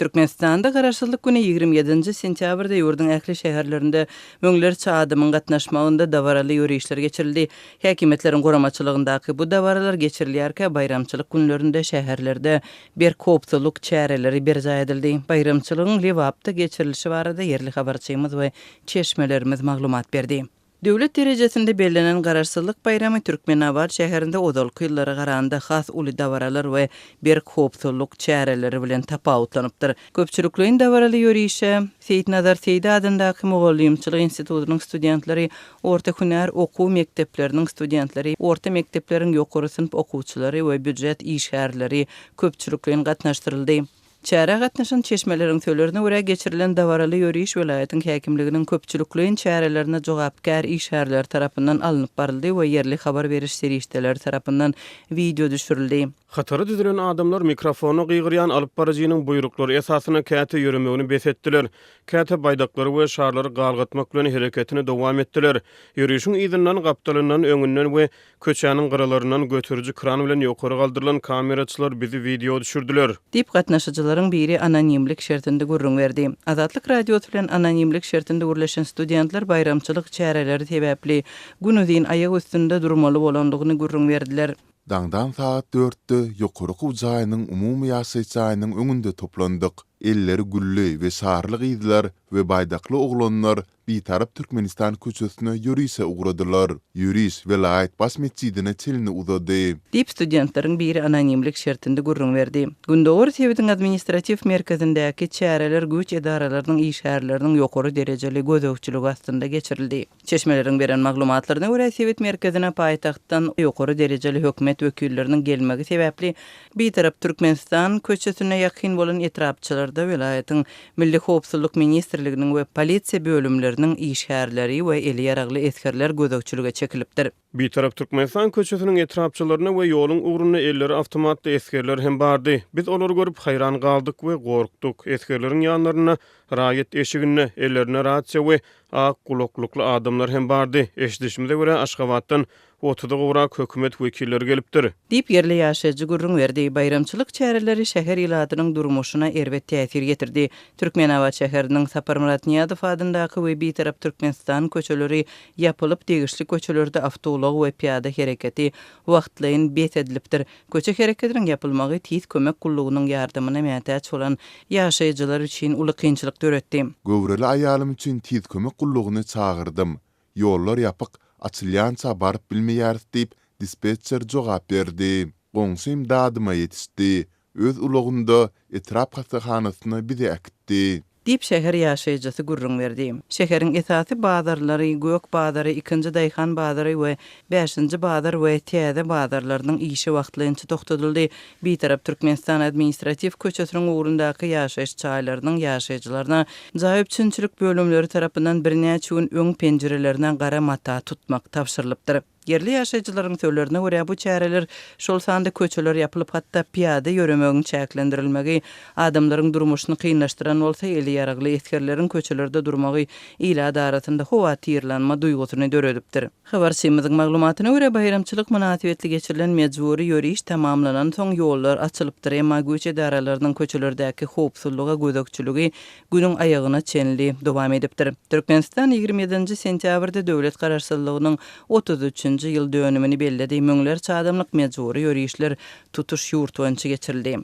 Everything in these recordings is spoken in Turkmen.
Türkmenistanda garaşsyzlyk güni 27 sentýabrda ýurdun ähli şäherlerinde möňlerçe adamyň gatnaşmagynda dawaraly ýürüýüşler geçirildi. Häkimetleriň goramaçylygyndaky bu dawaralar geçirilýärkä bayramçylyk günlerinde şäherlerde bir kopduluk çäreleri berja edildi. Bayramçylygyň Lewapda geçirilişi barada yerli habarçymyz we çeşmelerimiz maglumat berdi. Döwlet derejesinde bellänen garaşsyzlyk bayramy Türkmenabad şäherinde odalky ýyllara garanda has uly dawaralar we bir kopduluk çäreleri bilen tapawutlanypdyr. Köpçülikliň dawaraly ýürüýüşe Seýidnazar Seýdi adyndaky Mogollymçylyk institutynyň studentlary, orta hünär okuw mekdepleriniň studentlary, orta mekdepleriň ýokary synp okuwçylary we büdjet işgärleri köpçülikliň gatnaşdyryldy. Çäre gatnaşan çeşmeleriň söýlerine görä geçirilen dawaraly ýürüýüş welaýatyň häkimliginiň köpçülikliň çärelerine jogapkär işgärler tarapyndan alınıp baryldy we yerli habar beriş serişdeler tarapyndan video düşürildi. Hatary düzülen adamlar mikrofonu gıygıryan alıp barajynyň buýruklary esasyna käte ýürümegini besetdiler. Käte baydaklary we şarlary galgatmak bilen hereketini dowam etdiler. Ýürüýüşiň izinden gapdalyndan öňünden we köçäniň gyralaryndan götürüji kran bilen ýokary galdyrylan kameraçylar bizi video düşürdiler. Dip gatnaşyjylaryň biri anonimlik şertinde gurrun berdi. Azatlyk radiosu bilen anonimlik şertinde gurleşen studentler bayramçylyk çäreleri sebäpli günüdin aýak üstünde durmaly bolandygyny gurrun berdiler. Dangdan saat 4'te ýokaryky ujaýynyň umumy ýaşaýjanyň öňünde toplandyk. Elleri güllü we sarlyk ýyzlar we baýdakly oglanlar bitarap Türkmenistan köçesine ýürüýse ugradylar. Ýürüýüş welaýat bas mescidine çelini uzady. Dip studentleriň biri anonimlik şertinde gurrun berdi. Gündogor Sewitiň administrativ merkezindäki çäreler güç edaralarynyň işgärleriniň ýokary derejeli gözegçiligi astynda geçirildi. Çeşmeleriň beren maglumatlaryna görä Sewit merkezine paýtagtdan ýokary derejeli hökümet wekilleriniň gelmegi sebäpli bitarap Türkmenistan köçesine ýakyn bolan etrapçylarda welaýatyň Milli Howpsuzlyk ministrliginiň we polisiýa bölümleriniň işgärleri we eli ýaragly eskerler gözegçilige çekilipdir. Bir taraf Türkmenistan köçesiniň etrapçylaryna we ýoluň ugruna elleri awtomatly eskerler hem bardy. Biz olary görüp haýran galdyk we gorkduk. Eskerleriň ýanlaryna raýat eşigine ellerine raýatça we ak gulaklykly adamlar hem bardy. Eşdişimize görä Aşgabatdan 30 gowrak hökümet wekilleri gelipdir. Dip yerli ýaşaýjy gurrun berdi. Bayramçylyk çäreleri şäher ýyladynyň durmuşyna erwet täsir getirdi. Türkmenabad şäheriniň Saparmurat Niýazow adyndaky we bir tarap Türkmenistan köçeleri ýapylyp degişli köçelerde awtolog we piýada hereketi wagtlaýyn bet edilipdir. Köçe hereketiniň ýapylmagy tiz kömek gullugynyň ýardymyna mätäç bolan ýaşaýjylar üçin uly kynçylyk döretdi. Gowrely aýalym üçin tiz kömek gullugyny çağırdım. Ýollar ýapyk açylýança baryp bilmeýär diýip dispetcher jogap berdi. Goňsy imdadyma ýetişdi. Öz ulugynda etrap hastaxanasyna bizi äkitdi. Dip şäher ýaşaýjysy gurrun berdi. Şäheriň esasy bazarlary, Gök bazary, 2-nji Daýhan bazary we 5-nji bazar we Täze bazarlarynyň işi wagtlança toktatyldy. Bir tarap Türkmenistan administrativ köçesiniň ugrundaky ýaşaýyş çaýlarynyň ýaşaýjylaryna jaýapçynçylyk bölümleri tarapyndan birnäçe gün öň penjerelerinden gara mata tutmak tapşyrylypdyr. Yerli ýaşaýjylaryň söýlerine görä bu çäreler şol sanda köçeler ýapylyp hatda piýada ýöremegini çäklendirilmegi adamlaryň durmuşyny kynlaşdyran bolsa eli ýaragly eskerleriň köçelerde durmagy ila daratynda howa tyrlanma duýgusyny döredipdir. Habarçymyzyň maglumatyna görä bayramçylyk münasibetli geçirilen mejburi ýürüýüş tamamlanan soň ýollar açylypdyr, emma güç edaralarynyň köçelerdäki howpsuzlyga gözegçiligi günüň aýagyna çenli dowam edipdir. Türkmenistan 27 sentýabrda döwlet garaşsyzlygynyň 33 ýyl dönümini belledi. Möňlerçe adamlyk mejburi ýürüýüşler tutuş ýurtwançy geçirildi.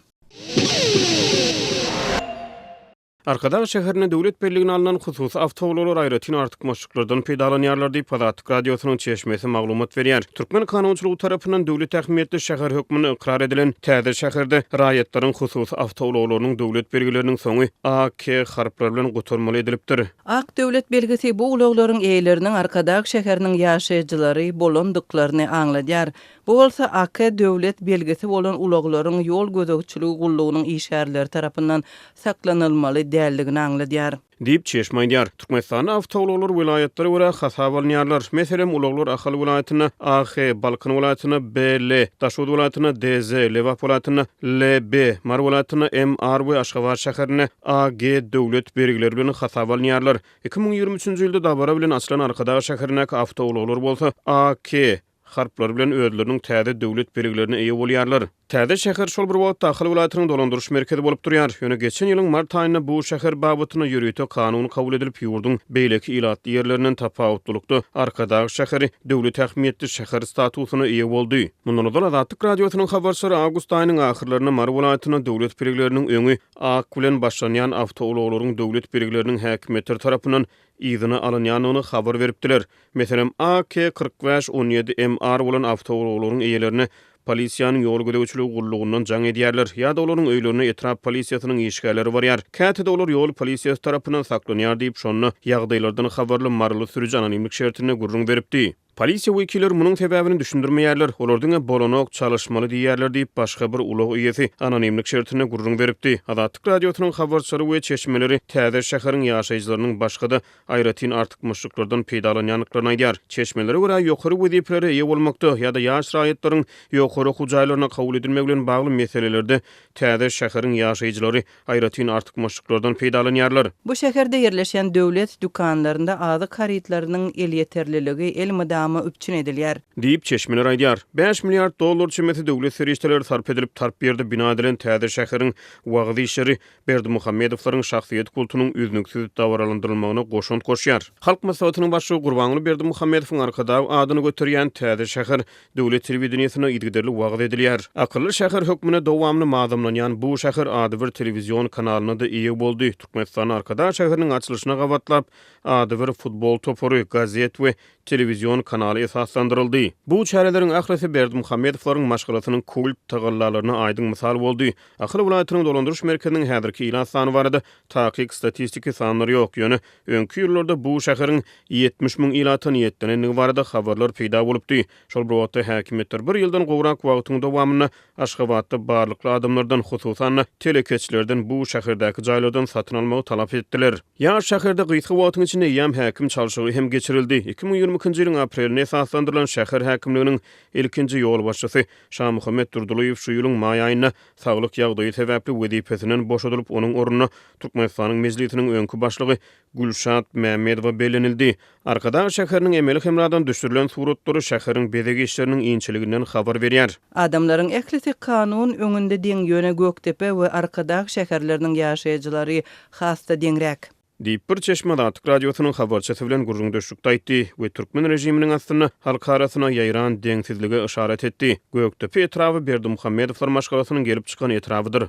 Arkadaş şäherine döwlet belligini alynan hususy awtowlar aýratyn artyk moşuklardan peýdalanýarlar diýip Azatlyk radiosynyň çeşmesi maglumat berýär. Türkmen kanunçylygy tarapyndan döwlet ähmiýetli şäher hökmüne ikrar edilen Täze şäherde raýatlaryň hususy awtowlarynyň döwlet belgileriniň soňy AK harplar bilen goturmaly edilipdir. AK döwlet belgisi bu uluglaryň eýleriniň arkadaş şäheriniň ýaşaýjylary bolandyklaryny aňladýar. Bu bolsa AK döwlet belgisi bolan uluglaryň ýol gözegçiligi gullugynyň işgärleri tarapyndan saklanylmaly däldigini aňladýar. Diýip çeşmeýär. Türkmenistanyň awtowlar welaýatlary görä hasabalnýarlar. Meselem uluglar Ahal welaýatyna AH, Balkan welaýatyna BL, Daşod welaýatyna DZ, Lewap welaýatyna LB, Mar welaýatyna MR we Aşgabat şäherine AG döwlet belgileri bilen hasabalnýarlar. 2023-nji ýylda dabara bilen açylan Arkadaş şäherine awtowlar bolsa AK harplar bilen özleriniň täze döwlet birliklerine eýe bolýarlar. Täze şäher şol bir wagt daxil welatynyň dolandyryş merkezi bolup durýar. Ýöne geçen ýylyň mart aýynda bu şäher babatyna ýürüýte kanuny kabul edilip ýurdun beýleki ilatly ýerlerinden tapawutlukda arkadagy şäheri döwlet ähmiýetli şäher statusyna eýe boldy. Mundan öňe Azatlyk radiosynyň habarçylary awgust aýynyň ahyrlaryna Mar welatynyň döwlet birlikleriniň öňü AK bilen başlanýan awtoularyň döwlet birlikleriniň häkimetleri tarapyndan izyny alynýanyny habar beripdiler. Meselem AK-45-17MR bolan awtoularyň eýelerini polisiýanyň ýol gödäwçiligi gullugundan jaň edýärler. Ýa-da olaryň öýlerine etrap polisiýasynyň işgärleri barýar. Kätede olar ýol polisiýasy tarapyndan saklanýar diýip şonu ýagdaýlardan habarly Marly sürüji anonimlik şertine gurrun beripdi. Polisiýa wekilleri munyň sebäbini düşündirmeýärler. Olaryň bolanok çalışmaly diýýärler diýip başga bir ulug üýesi anonimlik şertine gurrun beripdi. Azatlyk radiosynyň habarçylary we çeşmeleri täze şäheriň ýaşaýjylarynyň başga-da aýratyn artykmyşlyklardan peýdalanýanlyklaryny aýdýar. Çeşmelere görä ýokary weziplere eýe bolmakda ýa-da ýaş raýatlaryň ýokary hujaýlaryna kabul edilmek bilen bagly meselelerde täze şäheriň ýaşaýjylary aýratyn artykmyşlyklardan peýdalanýarlar. Bu şäherde ýerleşen döwlet dukanlarynda azyk haritlarynyň el ýeterliligi el üpçün edilýär. Diýip çeşmeler aýdýar. 5 milliard dollar çemeti döwlet serişdeleri sarp edilip tarp berdi bina edilen täze şäheriň wagdy işleri Berdimuhammedowyň şahsiýet kultunyň üznüksiz dawralandyrylmagyna goşunt goşýar. Halk maslahatynyň başçy Gurbanly Berdimuhammedowyň arkadagy adyny götürýän täze şäher döwlet telewizionyna ýetgiderli wagdy edilýär. Akylly şäher hökmüne dowamly mazamlanýan bu şäher ady bir telewizion kanalyna da eýe boldy. Türkmenistan arkadagy şäheriniň açylyşyna gawatlap ady bir futbol topory, gazet we telewizion kanaly esaslandyryldy. Bu çäreleriň ähresi Berdimuhammedowyň maşgalatynyň kult tagallalaryna aýdyň mysal boldy. Akyl welatynyň dolandyryş merkeziniň häzirki ilan sany barada takyk statistiki sanlary ýok. Ýöne öňki ýyllarda bu şäheriň 70 000 ilata niýetlenigi barada habarlar peýda bolupdy. Şol bir wagtda häkimetler bir ýyldan gowrak wagtyň dowamyna Aşgabatda barlykly adamlardan hususan telekeçlerden bu şäherdäki jaýlardan satyn almagy talap etdiler. Ýa şäherde gysga wagtyň içinde ýam häkim çalşygy hem geçirildi. 2020-nji ýylyň aprelinde esaslandyrylan şäher häkimliginiň ilkinji ýol başçysy Şahmuhammed Durdulyýew şu ýylyň maý aýynda saglyk ýagdaýy sebäpli wezipesinden boşadylyp onuň ornuna Türkmenistanyň mejlisiniň öňkü başlygy Gülşat Mämmedowa belenildi. Arkadagy şäheriniň emeli hemradan düşürilen suratlary şäheriň bedegi işleriniň ýençiliginden habar berýär. Adamlaryň eklisi kanun öňünde deň ýöne Göktepe we arkadagy şäherleriniň ýaşaýjylary hasta deňrek. Diýip bir çeşme Azatlyk radiosynyň habarçysy bilen gurrun döşükde aýtdy we türkmen rejiminiň aslynda halk arasyna ýaýran deňsizlige işaret etdi. Göktepe etrafy Berdimuhammedowyň maşgalatynyň gelip çykan etrafydyr.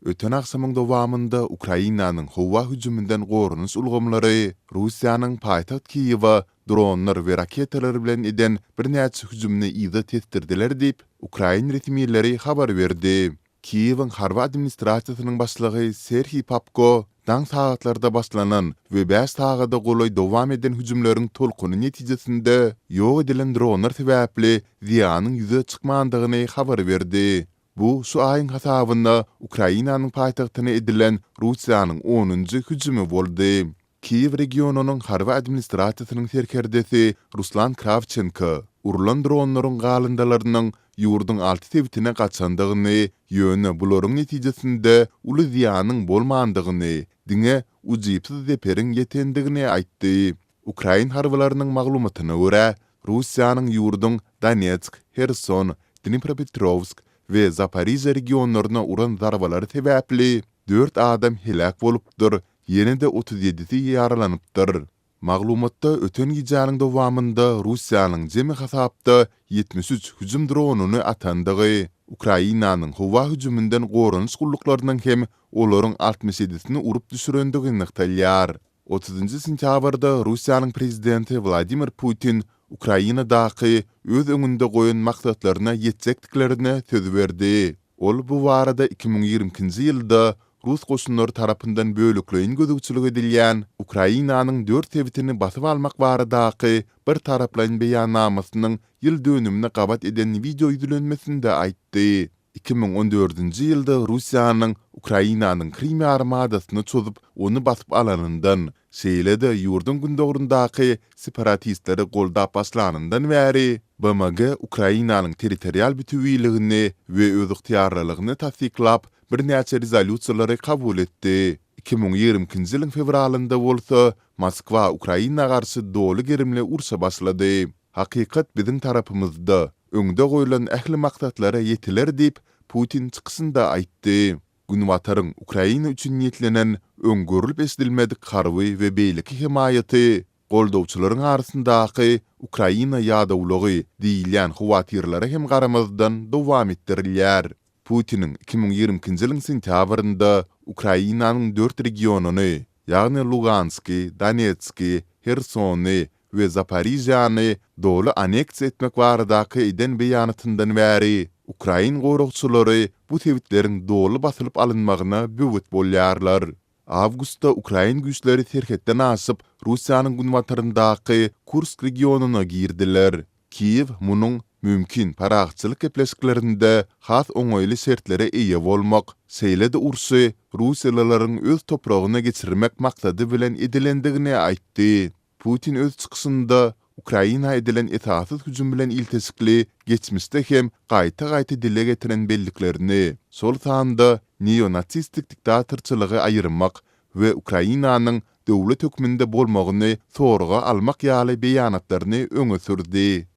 Öten akşamyň dowamında Ukrainanyň howa hüjümünden gorunys ulgamlary Russiýanyň paýtaxt Kiýewa dronlar we raketalar bilen eden bir näçe hüjümni ýa-da testirdiler diýip Ukraina resmiýetleri habar berdi. Kiýewiň harba administrasiýasynyň başlygy Serhiy Papko daň saatlarda başlanan we 5 sagada goly dowam eden hüjümleriň tolkuny netijesinde ýok edilen dronlar sebäpli ziýanyň ýüze çykmandygyny habar berdi. Bu şu aýyň hasabynda Ukrainanyň paýtagtyna edilen Russiýanyň 10-njy hüjümi boldy. Kiýew regionunyň harba administrasiýasynyň serkerdesi Ruslan Kravchenko urulan dronlaryň galyndalarynyň ýurdun alty tebitine gaçandygyny, ýöne bularyň netijesinde uly ziýanyň bolmandygyny, diňe ujypsyz zeperin ýetendigini aýtdy. Ukrain harbalarynyň maglumatyna görä, Russiýanyň ýurdun Donetsk, Kherson, Dnipropetrovsk we Zaporizhia regionlaryna uran zarbalary sebäpli 4 adam helak bolupdyr, ýene-de 37-si ýaralanypdyr. Maglumatda öten ýylyň dowamında Russiýanyň jemi hasapda 73 hüjüm dronuny atandygy, Ukrainanyň howa hüjümünden gorunys gulluklaryndan hem olaryň 67-sini urup düşürendigini ýagdaýlar. 30-njy sentýabrda Russiýanyň prezidenti Vladimir Putin Ukrainadaky öz öňünde goýan maksatlaryna ýetjekdiklerini söz berdi. Ol bu barada 2020-nji ýylda Rus goşunlary tarapyndan bölükleýin gözükçülük edilýän Ukrainanyň 4 tebitini basyp almak baradaky bir taraplaýyn beýannamasynyň ýyl dönümine gabat eden video ýüzlenmesinde aýtdy. 2014-nji ýylda Russiýanyň Ukrainanyň Krim armadasyny çözup onu basyp alanyndan, şeýle-de ýurdun gündogrundaky separatistleri goldap başlanyndan bäri BMG Ukrainanyň territorial bütünligini we öz ygtyarlygyny tasdiklap bir näçe rezolýusiýalary kabul etdi. 2020-nji ýylyň fevralynda bolsa Moskwa Ukraina garşy dolu gerimli ursa başlady. Hakykat biziň tarapymyzda. Öňde goýulan ähli maksatlara ýetiler diýip Putin çykysynda aýtdy. Günwatarın Ukraina üçin niýetlenen öňgörülip esdilmedik harby we beýleki himayaty goldawçylaryň arasyndaky Ukraina ýadawlygy diýilýän howatyrlara hem garamazdan dowam etdirilýär. Putinin 2020-nji ýylyň sentýabrynda Ukrainanyň 4 regionuny, ýagny Luganski, Donetski, Hersony we Zaporizhiýany dolu aneks etmek baradaky eden beýanatyndan bäri Ukrain gorukçylary bu tewitlerin dolu basylyp alynmagyna büwet bolýarlar. Awgustda Ukrain güýçleri terhetden asyp Russiýanyň günwataryndaky Kursk regionuna girdiler. Kiýew munyň mümkin paragçylyk gepleşiklerinde has oňoýly sertlere eýe bolmak, seýlede ursy Russiýalylaryň öz topragyna geçirmek maksady bilen edilendigini aýtdy. Putin öz çykysynda Ukraina edilen etasyz hüjüm bilen iltesikli geçmişde hem gaýta dile getiren belliklerini, sol sanda neonatsistik diktatorçylygy aýyrmak we Ukrainanyň döwlet hökmünde bolmagyny sorga almak ýaly beýanatlaryny öňe sürdi.